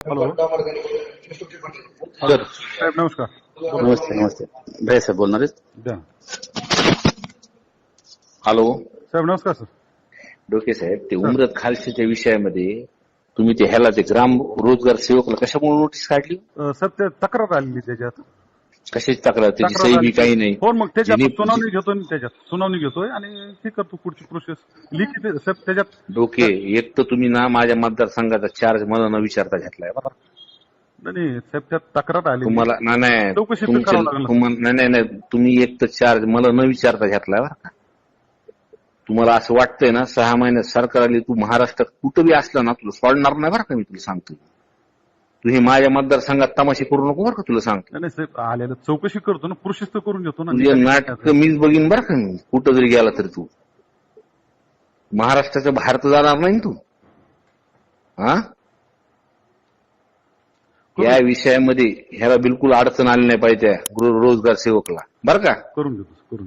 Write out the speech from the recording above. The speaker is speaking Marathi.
हॅलो सर साहेब, नमस्कार. नमस्ते नमस्ते भैया साहेब बोलणार आहेत. द्या. हॅलो साहेब नमस्कार सर. डोके साहेब, ते उमरत खालशीच्या विषयामध्ये तुम्ही ते ह्याला ते ग्राम रोजगार सेवकला कशामुळे नोटीस काढली? साहेब ते तक्रार आलेली त्याच्यात. कशाची तक्रार? त्याची तक्रार सही बी आली. काही नाही. हो, मग त्याची आपण जिने- सुनावणी घेतोय ना, त्याच्यात सुनावणी घेतोय आणि हे करतो पुढची प्रोसेस लिखित साहेब त्याच्यात. डोके, एक तर तुम्ही ना माझ्या मतदारसंघाचा चार्ज मला न विचारता घेतलाय बरं. नाही साहेब, त्यात तक्रार आली. तुम्हाला नाही चौकशी तर तुमच्या करावं लागलं. नाही तुम्ही एक तर चार्ज मला न विचारता घेतलाय बरं का. तुम्हाला असं वाटतंय ना 6 महिन्यात सरकार आली, तू महाराष्ट्रात कुठं बी असला ना तुला सोडणार नाही बरं का. मी तुला सांगतो, तू हे माझ्या मतदारसंघात तमाशे करू नको बरं का. तुला सांगतो, नाही साहेब, आलेलं चौकशी करतो ना, प्रोसेस तर करून घेतो ना. तुझे नाटक मीच बघीन बरं का. मी कुठं जरी गेला तरी तू महाराष्ट्राच्या बाहेर तर जाणार नाही तू. हा, या विषयामध्ये ह्याला बिलकुल अडचण आली नाही पाहिजे रोजगार सेवकला बरं का. करून घेतो.